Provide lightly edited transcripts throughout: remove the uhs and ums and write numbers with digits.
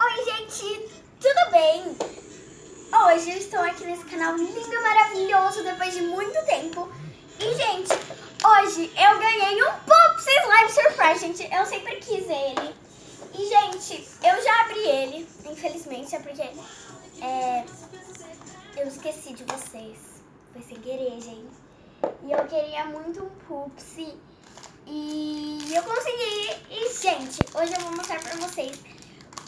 Oi, gente, tudo bem? Hoje eu estou aqui nesse canal lindo e maravilhoso depois de muito tempo. E, gente, hoje eu ganhei um Pupsi Slime Surprise, gente. Eu sempre quis ele. E, gente, eu já abri ele, infelizmente, é porque eu esqueci de vocês. Foi sem querer, gente. E eu queria muito um Pupsi. E eu consegui. E, gente, hoje eu vou mostrar pra vocês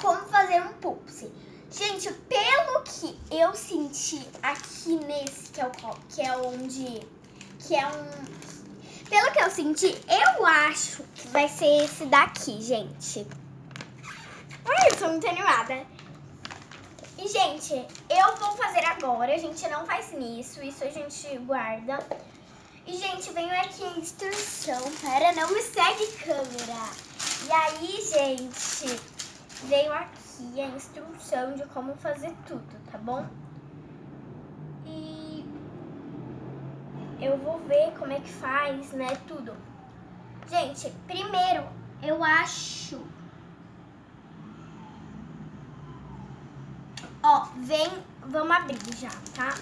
como fazer um Pupsi. Gente, pelo que eu senti aqui nesse, pelo que eu senti, eu acho que vai ser esse daqui, gente. Ai, eu tô muito animada. E, gente, eu vou fazer agora. A gente não faz nisso, isso a gente guarda. E, gente, venho aqui a instrução. Pera, não me segue, câmera. E aí, gente, veio aqui a instrução de como fazer tudo, tá bom? E eu vou ver como é que faz, né, tudo. Gente, primeiro, eu acho... Ó, vamos abrir já, tá?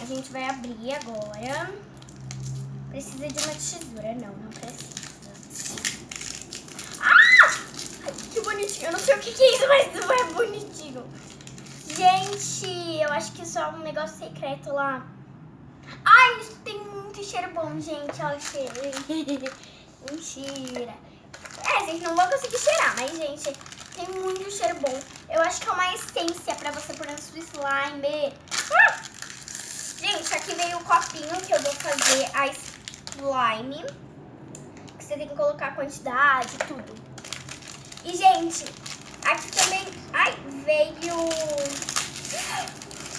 A gente vai abrir agora. Precisa de uma tesoura. Não precisa. Ah! Que bonitinho. Eu não sei o que é isso, mas não é bonitinho. Gente, eu acho que isso é um negócio secreto lá. Ai, isso tem muito cheiro bom, gente. Olha o cheiro. Mentira. Gente, não vou conseguir cheirar, mas, gente, tem muito cheiro bom. Eu acho que é uma essência pra você pôr no seu slime. Gente, aqui veio o copinho que eu vou fazer a slime. Que você tem que colocar a quantidade e tudo. E, gente, aqui também veio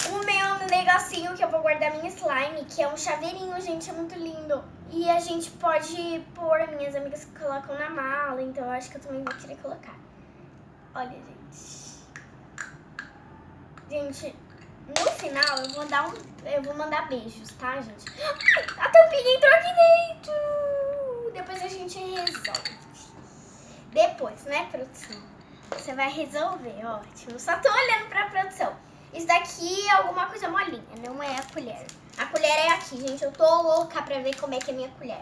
o meu negocinho que eu vou guardar minha slime, que é um chaveirinho, gente, é muito lindo. E a gente pode pôr, minhas amigas colocam na mala, então eu acho que eu também vou querer colocar. Olha, gente. Gente, no final eu vou mandar beijos, tá, gente? Ai, a tampinha entrou aqui dentro. Depois a gente resolve. Depois, né, produção? Você vai resolver, ótimo. Só tô olhando pra produção. Isso daqui é alguma coisa molinha, não é a colher. A colher é aqui, gente. Eu tô louca pra ver como é que é a minha colher.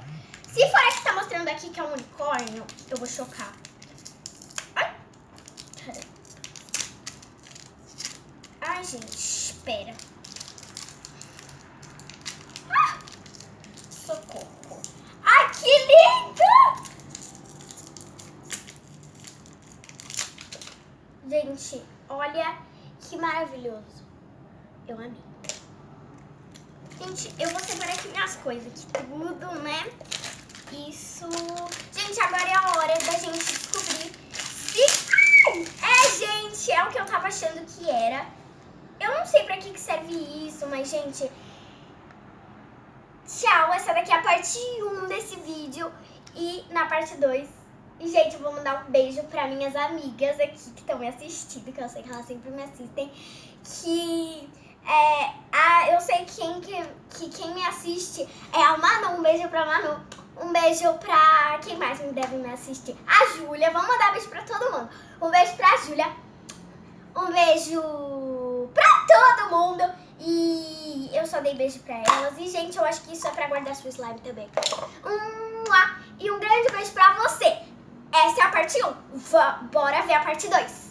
Se for a que tá mostrando aqui que é um unicórnio, eu vou chocar. Ai, gente, espera. Socorro. Ai, que lindo! Gente, olha que maravilhoso. Eu amei. Gente, eu vou separar aqui minhas coisas, aqui tudo, né? Isso. Gente, agora é a hora da gente descobrir se... gente, é o que eu tava achando que era. Eu não sei pra que serve isso, mas, gente... Tchau, essa daqui é a parte 1 desse vídeo. E na parte 2... E, gente, eu vou mandar um beijo pra minhas amigas aqui que estão me assistindo, que eu sei que elas sempre me assistem. Eu sei que quem me assiste é a Manu. Um beijo pra Manu. Um beijo pra... Quem mais deve me assistir? A Júlia. Vamos mandar beijo pra todo mundo. Um beijo pra Júlia. Um beijo pra todo mundo. E eu só dei beijo pra elas. E, gente, eu acho que isso é pra guardar sua slime também. E um grande beijo pra você. Essa é a parte 1. Bora ver a parte 2.